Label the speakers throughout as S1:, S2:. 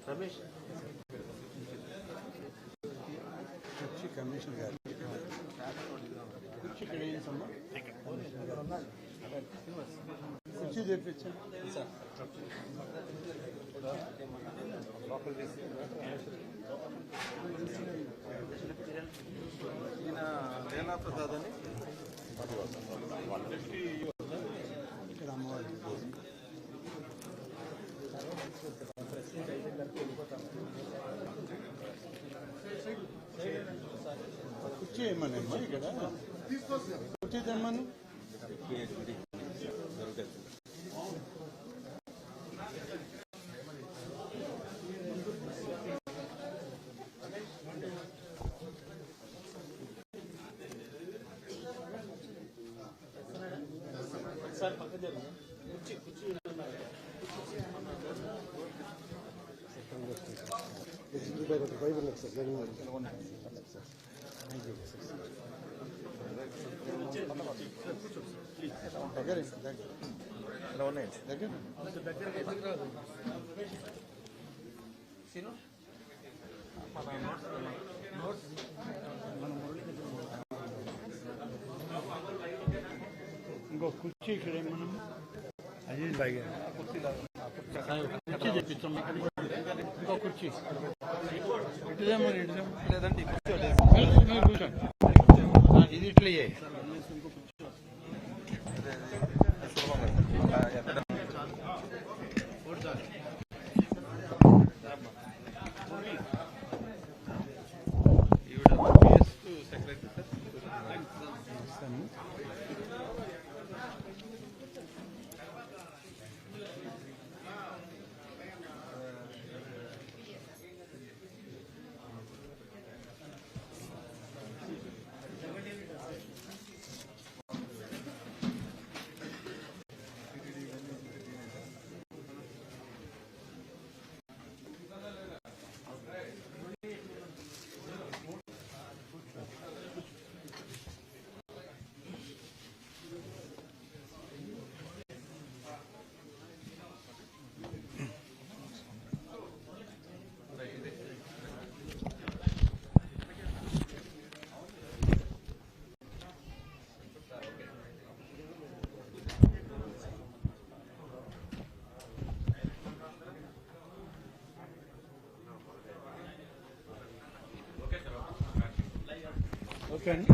S1: Ramesh commission గారు కుర్చీ తెప్పించండి sir. ఈయన లీలా ప్రసాద్ అని ఇక్కడ అమ్మవారి కుర్చీ ఏమన్నా ఇక్కడ కుర్చీ తెమ్మను. సార్ పక్క జరుగుతుంది కుర్చీ కుర్చీ ఇంకో కుర్చీ ఇక్కడ మనం అజీజ్ భాయ్ కుర్చీ తెప్పించాం. ఇంకో కుర్చీ ఇటుదేమో లేదండి కూర్చోండి. ఇది ఇట్లా ఓకే అండి.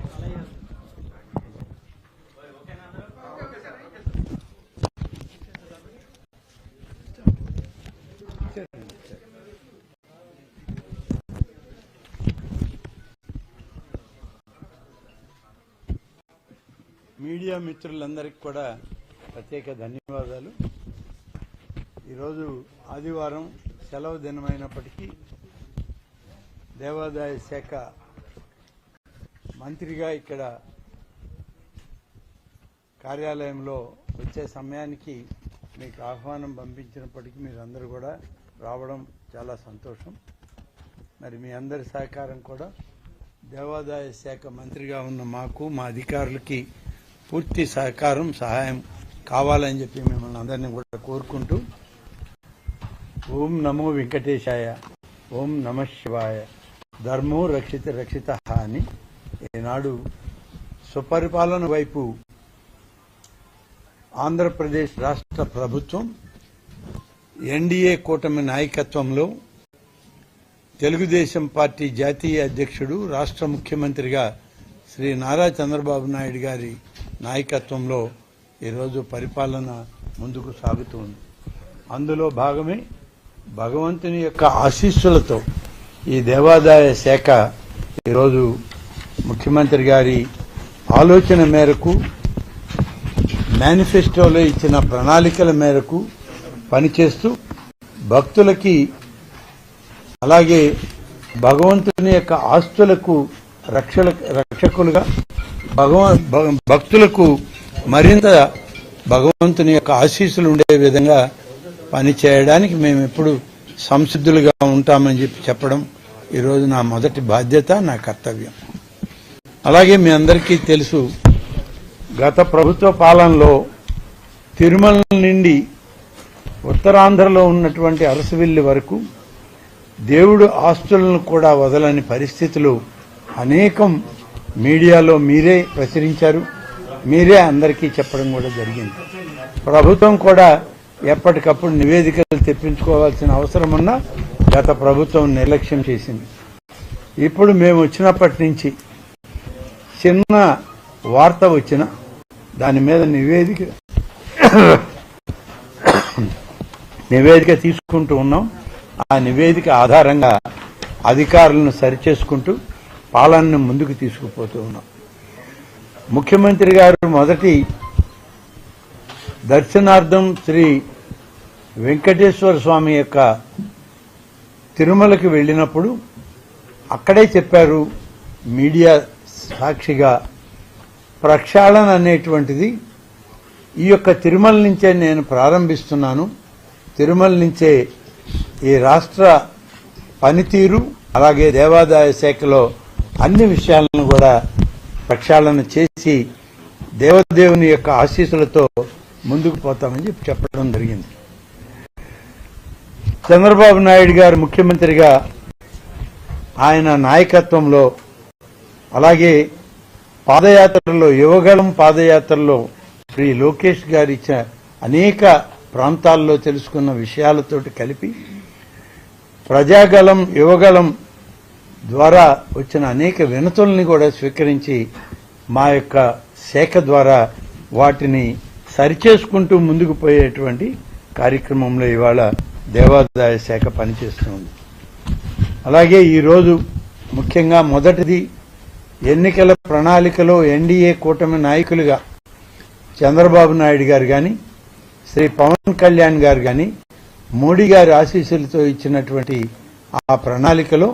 S1: మీడియా మిత్రులందరికీ కూడా ప్రత్యేక ధన్యవాదాలు. ఈరోజు ఆదివారం సెలవు దినమైనప్పటికీ దేవాదాయ శాఖ మంత్రిగా ఇక్కడ కార్యాలయంలో వచ్చే సమయానికి మీకు ఆహ్వానం పంపించినప్పటికీ మీరందరూ కూడా రావడం చాలా సంతోషం. మరి మీ అందరి సహకారం కూడా దేవాదాయ శాఖ మంత్రిగా ఉన్న మాకు మా అధికారులకి పూర్తి సహకారం సహాయం కావాలని చెప్పి మిమ్మల్ని అందరినీ కూడా కోరుకుంటూ ఓం నమో వెంకటేశాయ, ఓం నమ శివాయ, ధర్మో రక్షిత రక్షిత అని ఈనాడు సుపరిపాలన వైపు ఆంధ్రప్రదేశ్ రాష్ట్ర ప్రభుత్వం ఎన్డీఏ కూటమి నాయకత్వంలో తెలుగుదేశం పార్టీ జాతీయ అధ్యక్షుడు రాష్ట్ర ముఖ్యమంత్రిగా శ్రీ నారా చంద్రబాబు నాయుడు గారి నాయకత్వంలో ఈరోజు పరిపాలన ముందుకు సాగుతుంది. అందులో భాగమే భగవంతుని యొక్క ఆశీస్సులతో ఈ దేవాదాయ శాఖ ఈరోజు ముఖ్యమంత్రి గారి ఆలోచన మేరకు మేనిఫెస్టోలో ఇచ్చిన ప్రణాళికల మేరకు పనిచేస్తూ భక్తులకి అలాగే భగవంతుని యొక్క ఆస్తులకు రక్షకులుగా భక్తులకు మరింత భగవంతుని యొక్క ఆశీస్సులు ఉండే విధంగా పనిచేయడానికి మేము ఎప్పుడు సంసిద్ధులుగా ఉంటామని చెప్పడం ఈరోజు నా మొదటి బాధ్యత, నా కర్తవ్యం. అలాగే మీ అందరికీ తెలుసు, గత ప్రభుత్వ పాలనలో తిరుమల నుండి ఉత్తరాంధ్రలో ఉన్నటువంటి అరసవిల్లి వరకు దేవుడు ఆస్తులను కూడా వదలని పరిస్థితులు అనేకం మీడియాలో మీరే ప్రచురించారు, మీరే అందరికీ చెప్పడం కూడా జరిగింది. ప్రభుత్వం కూడా ఎప్పటికప్పుడు నివేదికలు తెప్పించుకోవాల్సిన అవసరం ఉన్నా గత ప్రభుత్వం నిర్లక్ష్యం చేసింది. ఇప్పుడు మేము వచ్చినప్పటి నుంచి చిన్న వార్త వచ్చిన దాని మీద నివేదిక తీసుకుంటూ ఉన్నాం. ఆ నివేదిక ఆధారంగా అధికారులను సరిచేసుకుంటూ పాలనను ముందుకు తీసుకుపోతూ ఉన్నాం. ముఖ్యమంత్రి గారు మొదటి దర్శనార్థం శ్రీ వెంకటేశ్వర స్వామి యొక్క తిరుమలకి వెళ్ళినప్పుడు అక్కడే చెప్పారు, మీడియా సాక్షిగా, ప్రక్షాళన అనేటువంటిది ఈ యొక్క తిరుమల నుంచే నేను ప్రారంభిస్తున్నాను. తిరుమల నుంచే ఈ రాష్ట్ర పనితీరు అలాగే దేవాదాయ శాఖలో అన్ని విషయాలను కూడా ప్రక్షాళన చేసి దేవదేవుని యొక్క ఆశీస్సులతో ముందుకు పోతామని చెప్పడం జరిగింది. చంద్రబాబు నాయుడు గారు ముఖ్యమంత్రిగా ఆయన నాయకత్వంలో అలాగే పాదయాత్రలో యువగళం పాదయాత్రలో శ్రీ లోకేష్ గారు ఇచ్చిన అనేక ప్రాంతాల్లో తెలుసుకున్న విషయాలతోటి కలిపి ప్రజాగళం యువగళం ద్వారా వచ్చిన అనేక వినతుల్ని కూడా స్వీకరించి మా యొక్క శాఖ ద్వారా వాటిని సరిచేసుకుంటూ ముందుకు పోయేటువంటి కార్యక్రమంలో ఇవాళ దేవాదాయ శాఖ పనిచేస్తుంది. అలాగే ఈరోజు ముఖ్యంగా మొదటిది ఎన్నికల ప్రణాళికలో ఎన్డీఏ కూటమి నాయకులుగా చంద్రబాబు నాయుడు గారు కానీ శ్రీ పవన్ కళ్యాణ్ గారు కానీ మోడీ గారి ఆశీస్సులతో ఇచ్చినటువంటి ఆ ప్రణాళికలో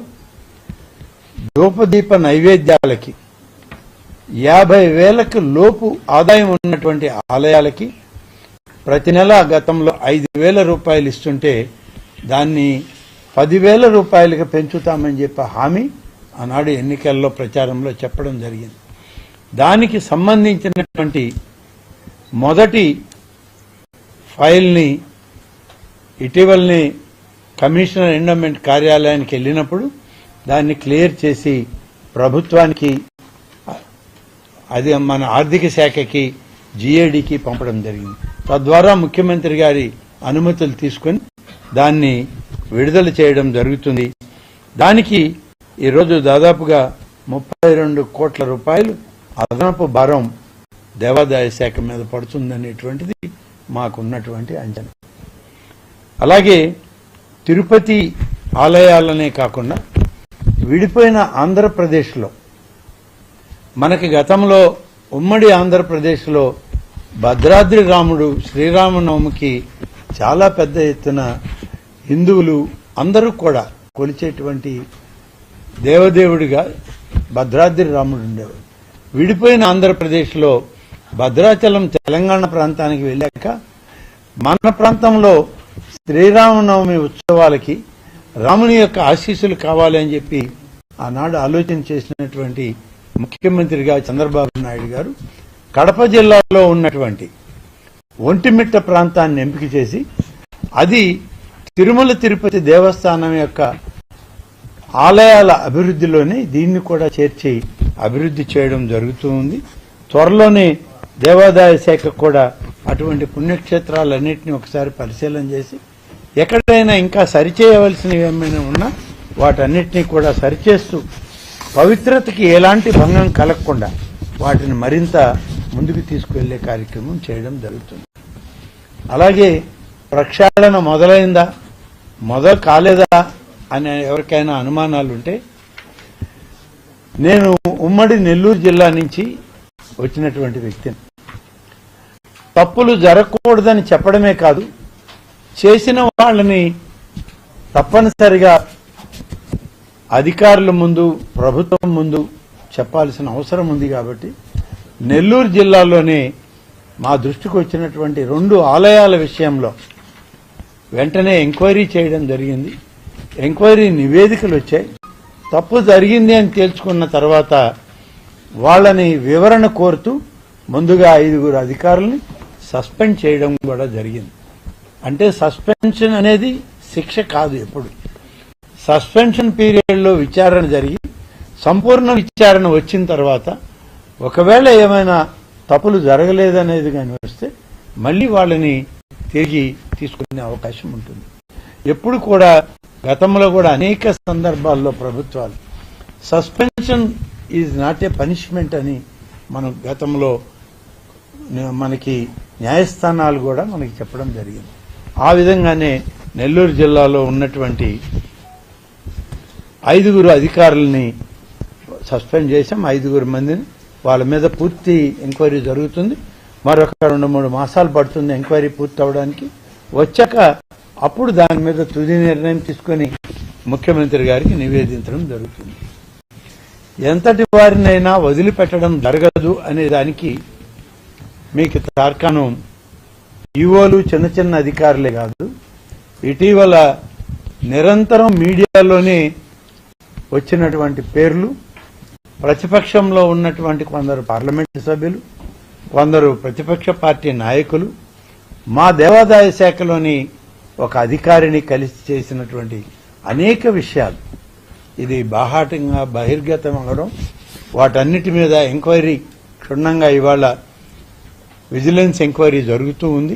S1: ధూపదీప నైవేద్యాలకి 50,000కు లోపు ఆదాయం ఉన్నటువంటి ఆలయాలకి ప్రతి నెల గతంలో 5,000 రూపాయలు ఇస్తుంటే దాన్ని 10,000 రూపాయలుగా పెంచుతామని చెప్పి హామీ ఆనాడు ఎన్నికల్లో ప్రచారంలో చెప్పడం జరిగింది. దానికి సంబంధించినటువంటి మొదటి ఫైల్ని ఇటీవలనే కమిషనర్ ఎండోమెంట్ కార్యాలయానికి వెళ్ళినప్పుడు దాన్ని క్లియర్ చేసి ప్రభుత్వానికి అది మన ఆర్థిక శాఖకి జీఏడీకి పంపడం జరిగింది. తద్వారా ముఖ్యమంత్రి గారి అనుమతులు తీసుకుని దాన్ని విడుదల చేయడం జరుగుతుంది. దానికి ఈరోజు దాదాపుగా 32 కోట్ల రూపాయలు అదనపు భారం దేవాదాయ శాఖ మీద పడుతుందనేటువంటిది మాకున్నటువంటి అంచనా. అలాగే తిరుపతి ఆలయాలనే కాకుండా విడిపోయిన ఆంధ్రప్రదేశ్లో మనకి గతంలో ఉమ్మడి ఆంధ్రప్రదేశ్లో భద్రాద్రి రాముడు శ్రీరామనవమికి చాలా పెద్ద ఎత్తున హిందువులు అందరూ కూడా కొలిచేటువంటి దేవదేవుడిగా భద్రాద్రి రాముడు ఉండేవాడు. విడిపోయిన ఆంధ్రప్రదేశ్లో భద్రాచలం తెలంగాణ ప్రాంతానికి వెళ్ళాక మన ప్రాంతంలో శ్రీరామనవమి ఉత్సవాలకి రాముని యొక్క ఆశీస్సులు కావాలి అని చెప్పి ఆనాడు ఆలోచన చేసినటువంటి ముఖ్యమంత్రిగా చంద్రబాబు నాయుడు గారు కడప జిల్లాలో ఉన్నటువంటి ఒంటిమిట్ట ప్రాంతాన్ని ఎంపిక చేసి అది తిరుమల తిరుపతి దేవస్థానం యొక్క ఆలయాల అభివృద్ధిలోనే దీన్ని కూడా చేర్చి అభివృద్ధి చేయడం జరుగుతూ ఉంది. త్వరలోనే దేవాదాయ శాఖ కూడా అటువంటి పుణ్యక్షేత్రాలన్నింటినీ ఒకసారి పరిశీలన చేసి ఎక్కడైనా ఇంకా సరిచేయవలసినవి ఏమైనా ఉన్నా వాటన్నిటినీ కూడా సరిచేస్తూ పవిత్రతకి ఎలాంటి భంగం కలగకుండా వాటిని మరింత ముందుకు తీసుకువెళ్లే కార్యక్రమం చేయడం జరుగుతుంది. అలాగే ప్రక్షాళన మొదలైందా మొదలు కాలేదా అనే ఎవరికైనా అనుమానాలుంటే నేను ఉమ్మడి నెల్లూరు జిల్లా నుంచి వచ్చినటువంటి వ్యక్తిని. తప్పులు జరగకూడదని చెప్పడమే కాదు, చేసిన వాళ్ళని తప్పనిసరిగా అధికారుల ముందు ప్రభుత్వం ముందు చెప్పాల్సిన అవసరం ఉంది. కాబట్టి నెల్లూరు జిల్లాలోనే మా దృష్టికి వచ్చినటువంటి 2 ఆలయాల విషయంలో వెంటనే ఎంక్వైరీ చేయడం జరిగింది. ఎంక్వైరీ నివేదికలు వచ్చాయి. తప్పు జరిగింది అని తేల్చుకున్న తర్వాత వాళ్ళని వివరణ కోరుతూ ముందుగా 5 అధికారుల్ని సస్పెండ్ చేయడం కూడా జరిగింది. అంటే సస్పెన్షన్ అనేది శిక్ష కాదు. ఎప్పుడు సస్పెన్షన్ పీరియడ్లో విచారణ జరిగి సంపూర్ణ విచారణ వచ్చిన తర్వాత ఒకవేళ ఏమైనా తప్పులు జరగలేదనేది కానీ వస్తే మళ్లీ వాళ్ళని తిరిగి తీసుకునే అవకాశం ఉంటుంది. ఎప్పుడు కూడా గతంలో కూడా అనేక సందర్భాల్లో ప్రభుత్వాలు suspension is not a punishment అని మనం గతంలో మనకి న్యాయస్థానాలు కూడా మనకి చెప్పడం జరిగింది. ఆ విధంగానే నెల్లూరు జిల్లాలో ఉన్నటువంటి 5 అధికారులని సస్పెండ్ చేశాం. 5 మందిని వాళ్ళ మీద పూర్తి ఎంక్వైరీ జరుగుతుంది. మరొక 2-3 మాసాలు పడుతుంది ఎంక్వైరీ పూర్తి అవడానికి. వచ్చాక అప్పుడు దాని మీద తుది నిర్ణయం తీసుకుని ముఖ్యమంత్రి గారికి నివేదించడం జరుగుతుంది. ఎంతటి వారినైనా వదిలిపెట్టడం జరగదు అనే దానికి మీకు తార్కాణం ఈవోలు చిన్న చిన్న అధికారులే కాదు, ఇటీవల నిరంతరం మీడియాలోనే వచ్చినటువంటి పేర్లు, ప్రతిపక్షంలో ఉన్నటువంటి కొందరు పార్లమెంటు సభ్యులు, కొందరు ప్రతిపక్ష పార్టీ నాయకులు, మా దేవాదాయ శాఖలోని ఒక అధికారిని కలిసి చేసినటువంటి అనేక విషయాలు ఇది బాహాటంగా బహిర్గతం అవడం, వాటన్నిటి మీద ఎంక్వైరీ క్షుణ్ణంగా ఇవాళ విజిలెన్స్ ఎంక్వైరీ జరుగుతూ ఉంది.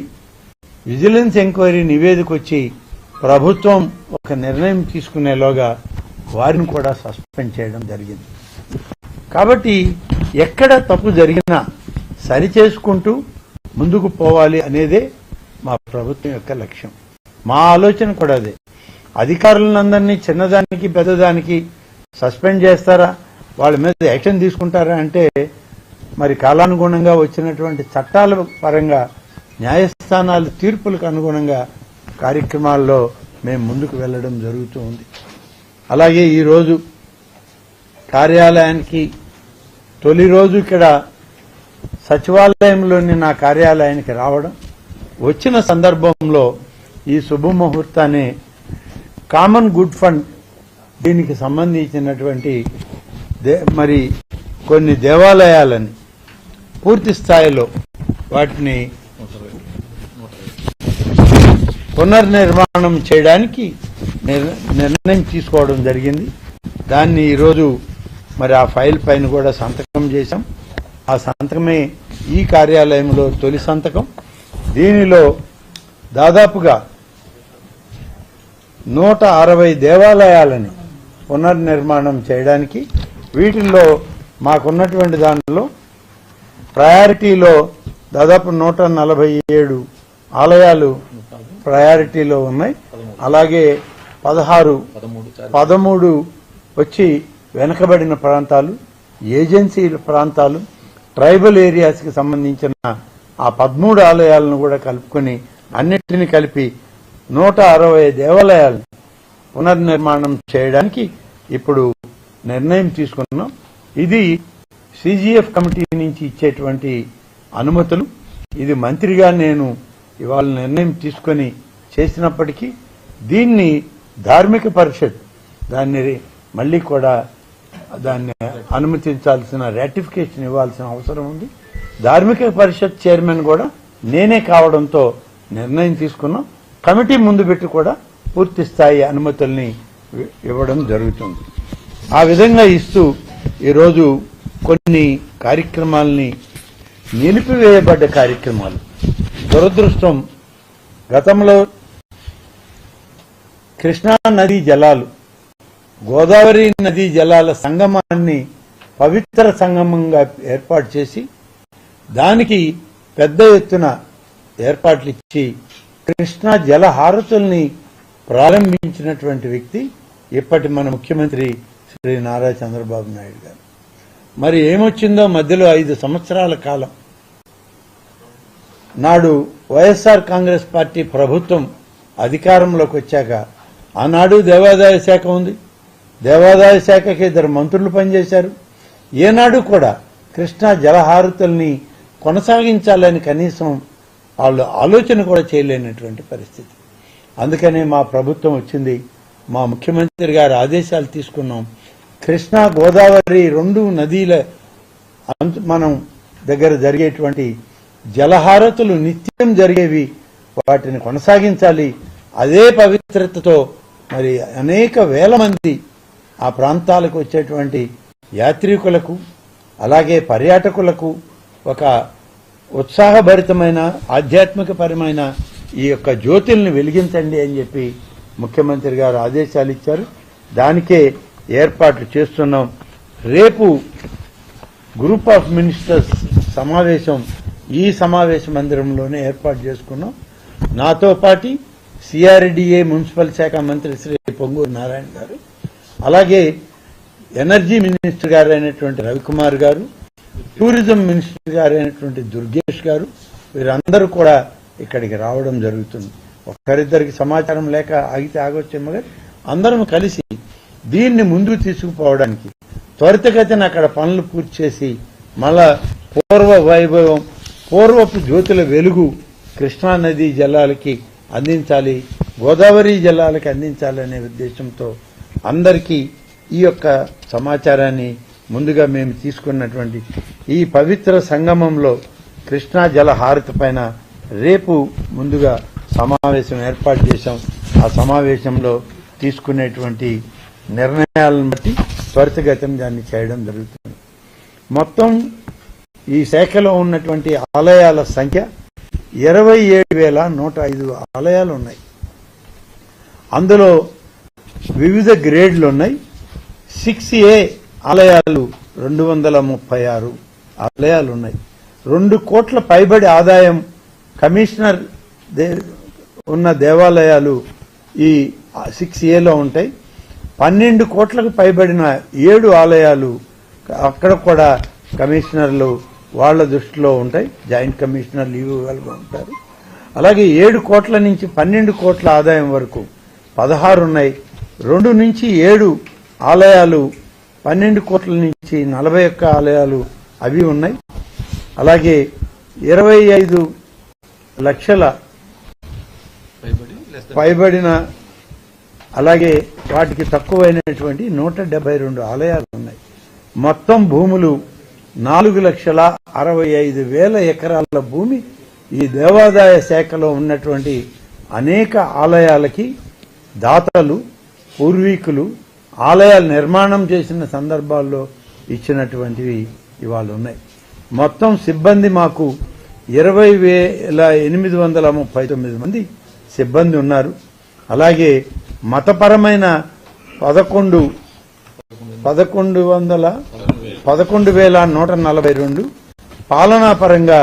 S1: విజిలెన్స్ ఎంక్వైరీ నివేదిక వచ్చి ప్రభుత్వం ఒక నిర్ణయం తీసుకునేలోగా వారిని కూడా సస్పెండ్ చేయడం జరిగింది. కాబట్టి ఎక్కడ తప్పు జరిగినా సరిచేసుకుంటూ ముందుకు పోవాలి అనేదే మా ప్రభుత్వం యొక్క లక్ష్యం. మా ఆలోచన కూడా అదే. అధికారులందరినీ చిన్నదానికి పెద్దదానికి సస్పెండ్ చేస్తారా, వాళ్ళ మీద యాక్షన్ తీసుకుంటారా అంటే మరి కాలానుగుణంగా వచ్చినటువంటి చట్టాల పరంగా న్యాయస్థానాల తీర్పులకు అనుగుణంగా కార్యక్రమాల్లో మేము ముందుకు వెళ్లడం జరుగుతూ ఉంది. అలాగే ఈరోజు కార్యాలయానికి తొలి రోజు ఇక్కడ సచివాలయంలోని నా కార్యాలయానికి రావడం, వచ్చిన సందర్భంలో ఈ శుభముహూర్తాన్ని కామన్ గుడ్ ఫండ్ దీనికి సంబంధించినటువంటి మరి కొన్ని దేవాలయాలని పూర్తి స్థాయిలో వాటిని పునర్నిర్మాణం చేయడానికి నిర్ణయం తీసుకోవడం జరిగింది. దాన్ని ఈరోజు మరి ఆ ఫైల్ పైన కూడా సంతకం చేశాం. ఆ సంతకమే ఈ కార్యాలయంలో తొలి సంతకం. దీనిలో దాదాపుగా 160 దేవాలయాలని పునర్నిర్మాణం చేయడానికి, వీటిల్లో మాకున్నటువంటి దానిలో ప్రయారిటీలో దాదాపు 147 ఆలయాలు ప్రయారిటీలో ఉన్నాయి. అలాగే 13 వచ్చి వెనుకబడిన ప్రాంతాలు, ఏజెన్సీల ప్రాంతాలు, ట్రైబల్ ఏరియాస్కి సంబంధించిన ఆ 13 ఆలయాలను కూడా కలుపుకొని అన్నిటిని కలిపి 160 దేవాలయాలను పునర్నిర్మాణం చేయడానికి ఇప్పుడు నిర్ణయం తీసుకున్నాం. ఇది సిజిఎఫ్ కమిటీ నుంచి ఇచ్చేటువంటి అనుమతులు. ఇది మంత్రిగా నేను ఇవాళ నిర్ణయం తీసుకొని చేసినప్పటికీ దీన్ని ధార్మిక పరిషత్ దాన్ని మళ్ళీ కూడా దాన్ని అనుమతించాల్సిన రాటిఫికేషన్ ఇవ్వాల్సిన అవసరం ఉంది. ధార్మిక పరిషత్ చైర్మన్ కూడా నేనే కావడంతో నిర్ణయం తీసుకున్నాం. కమిటీ ముందు పెట్టి కూడా పూర్తి స్థాయి అనుమతుల్ని ఇవ్వడం జరుగుతుంది. ఆ విధంగా ఇస్తూ ఈరోజు కొన్ని కార్యక్రమాలని నిలిపివేయబడ్డ కార్యక్రమాలు దురదృష్టం. గతంలో కృష్ణా నదీ జలాలు గోదావరి నదీ జలాల సంగమాన్ని పవిత్ర సంగమంగా ఏర్పాటు చేసి దానికి పెద్ద ఎత్తున ఏర్పాట్లు ఇచ్చి కృష్ణా జలహారతుల్ని ప్రారంభించినటువంటి వ్యక్తి ఇప్పటి మన ముఖ్యమంత్రి శ్రీ నారా చంద్రబాబు నాయుడు గారు. మరి ఏమొచ్చిందో మధ్యలో 5 సంవత్సరాల కాలం నాడు వైఎస్ఆర్ కాంగ్రెస్ పార్టీ ప్రభుత్వం అధికారంలోకి వచ్చాక ఆనాడు దేవాదాయ శాఖ ఉంది. దేవాదాయ శాఖకి 2 మంత్రులు పనిచేశారు. ఏనాడు కూడా కృష్ణా జలహారతుల్ని కొనసాగించాలని కనీసం వాళ్ళు ఆలోచన కూడా చేయలేనటువంటి పరిస్థితి. అందుకనే మా ప్రభుత్వం వచ్చింది. మా ముఖ్యమంత్రి గారి ఆదేశాలు తీసుకున్నాం. కృష్ణా గోదావరి 2 నదీల మనం దగ్గర జరిగేటువంటి జలహారతులు నిత్యం జరిగేవి, వాటిని కొనసాగించాలి. అదే పవిత్రతతో మరి అనేక వేల మంది ఆ ప్రాంతాలకు వచ్చేటువంటి యాత్రికులకు అలాగే పర్యాటకులకు ఒక ఉత్సాహభరితమైన ఆధ్యాత్మికపరమైన ఈ యొక్క జ్యోతుల్ని వెలిగించండి అని చెప్పి ముఖ్యమంత్రి గారు ఆదేశాలు ఇచ్చారు. దానికే ఏర్పాట్లు చేస్తున్నాం. రేపు గ్రూప్ ఆఫ్ మినిస్టర్స్ సమావేశం ఈ సమావేశ మందిరంలోనే ఏర్పాటు చేసుకున్నాం. నాతో పాటు సిఆర్డీఏ మున్సిపల్ శాఖ మంత్రి శ్రీ పొంగూరు నారాయణ గారు, అలాగే ఎనర్జీ మినిస్టర్ గారు అయినటువంటి రవికుమార్ గారు, టూరిజం మినిస్టర్ గారు అయినటువంటి దుర్గేష్ గారు, వీరందరూ కూడా ఇక్కడికి రావడం జరుగుతుంది. ఒకరిద్దరికి సమాచారం లేక ఆగితే ఆగొచ్చేమో కానీ అందరం కలిసి దీన్ని ముందుకు తీసుకుపోవడానికి త్వరితగతిన అక్కడ పనులు పూర్తి చేసి మళ్ళా పూర్వ వైభవం పూర్వపు జ్యోతుల వెలుగు కృష్ణా నదీ జలాలకి అందించాలి, గోదావరి జలాలకి అందించాలనే ఉద్దేశంతో అందరికీ ఈ యొక్క సమాచారాన్ని ముందుగా మేము తీసుకున్నటువంటి ఈ పవిత్ర సంగమంలో కృష్ణా జల హారతి పైన రేపు ముందుగా సమావేశం ఏర్పాటు చేశాం. ఆ సమావేశంలో తీసుకునేటువంటి నిర్ణయాలను బట్టి త్వరితగతిన దాన్ని చేయడం జరుగుతుంది. మొత్తం ఈ శాఖలో ఉన్నటువంటి ఆలయాల సంఖ్య 27,105 ఆలయాలు ఉన్నాయి. అందులో వివిధ గ్రేడ్లు ఉన్నాయి. 6A ఆలయాలు 236 ఆలయాలు ఉన్నాయి. 2 కోట్ల పైబడి ఆదాయం కమిషనర్ ఉన్న దేవాలయాలు ఈ 6Aలో ఉంటాయి. 12 కోట్లకు పైబడిన 7 ఆలయాలు అక్కడ కూడా కమిషనర్లు వాళ్ల దృష్టిలో ఉంటాయి. జాయింట్ కమిషనర్లు ఇవ్వగలుగా ఉంటారు. అలాగే 7 కోట్ల నుంచి 12 కోట్ల ఆదాయం వరకు 16 ఉన్నాయి. 2 నుంచి 7 ఆలయాలు 12 కోట్ల నుంచి 41 ఆలయాలు అవి ఉన్నాయి. అలాగే 25 లక్షల పైబడిన అలాగే వాటికి తక్కువైనటువంటి 172 ఆలయాలు ఉన్నాయి. మొత్తం భూములు 4,65,000 ఎకరాల భూమి ఈ దేవాదాయ శాఖలో ఉన్నటువంటి అనేక ఆలయాలకి దాతలు పూర్వీకులు ఆలయాలు నిర్మాణం చేసిన సందర్భాల్లో ఇచ్చినటువంటివి ఇవాళ ఉన్నాయి. మొత్తం సిబ్బంది మాకు 20,839 మంది సిబ్బంది ఉన్నారు. అలాగే మతపరమైన 11,142 పాలనాపరంగా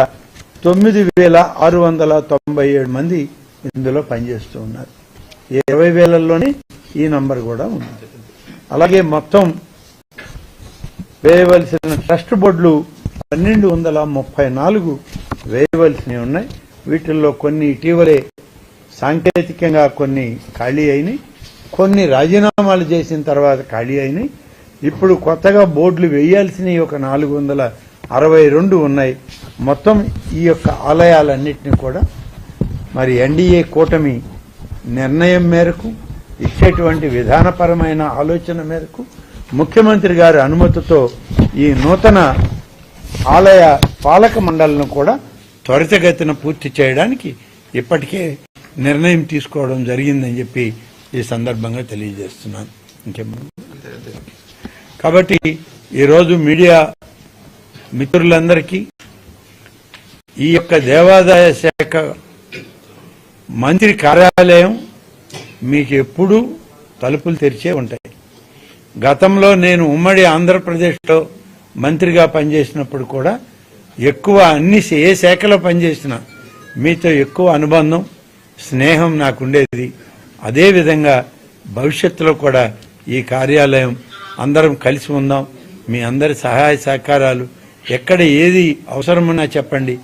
S1: 9,697 మంది ఇందులో పనిచేస్తూ ఉన్నారు. 20,000లోనే ఈ నంబర్ కూడా ఉంది. అలాగే మొత్తం వేయవలసిన ట్రస్ట్ బోర్డులు 1234 వేయవలసినవి ఉన్నాయి. వీటిల్లో కొన్ని ఇటీవలే సాంకేతికంగా కొన్ని ఖాళీ అయినాయి, కొన్ని రాజీనామాలు చేసిన తర్వాత ఖాళీ అయినాయి. ఇప్పుడు కొత్తగా బోర్డులు వేయాల్సినవి ఒక 462 ఉన్నాయి. మొత్తం ఈ యొక్క ఆలయాలన్నింటినీ కూడా మరి ఎన్డీఏ కూటమి నిర్ణయం మేరకు, ఇచ్చేటువంటి విధానపరమైన ఆలోచన మేరకు, ముఖ్యమంత్రి గారి అనుమతితో ఈ నూతన ఆలయ పాలక మండలిని కూడా త్వరితగతిన పూర్తి చేయడానికి ఇప్పటికే నిర్ణయం తీసుకోవడం జరిగిందని చెప్పి ఈ సందర్భంగా తెలియజేస్తున్నాను. కాబట్టి ఈరోజు మీడియా మిత్రులందరికీ ఈ యొక్క దేవాదాయ శాఖ మంత్రి కార్యాలయం మీకు ఎప్పుడూ తలుపులు తెరిచే ఉంటాయి. గతంలో నేను ఉమ్మడి ఆంధ్రప్రదేశ్లో మంత్రిగా పనిచేసినప్పుడు కూడా ఎక్కువ ఏ శాఖలో పనిచేసినా మీతో ఎక్కువ అనుబంధం, స్నేహం నాకుండేది. అదేవిధంగా భవిష్యత్తులో కూడా ఈ కార్యాలయం అందరం కలిసి ఉందాం. మీ అందరి సహాయ సహకారాలు ఎక్కడ ఏది అవసరమన్నా చెప్పండి.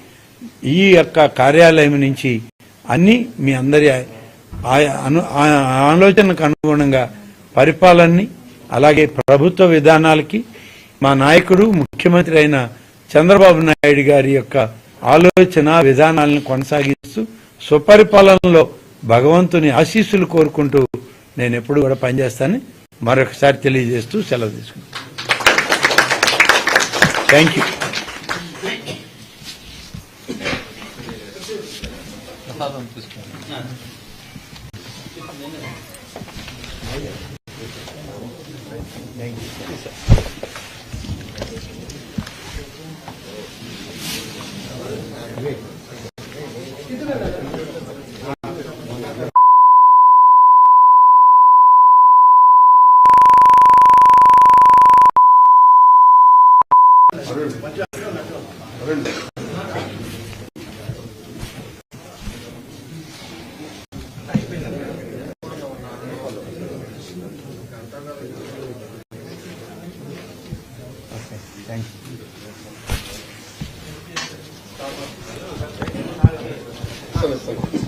S1: ఈ యొక్క కార్యాలయం నుంచి అన్ని మీ అందరి ఆలోచనకు అనుగుణంగా పరిపాలనని, అలాగే ప్రభుత్వ విధానాలకి మా నాయకుడు ముఖ్యమంత్రి అయిన చంద్రబాబు నాయుడు గారి యొక్క ఆలోచన విధానాలను కొనసాగిస్తూ సుపరిపాలనలో భగవంతుని ఆశీస్సులు కోరుకుంటూ నేను ఎప్పుడు కూడా పనిచేస్తానని మరొకసారి తెలియజేస్తూ సెలవు తీసుకుంటాను. Thank you.
S2: Thank you.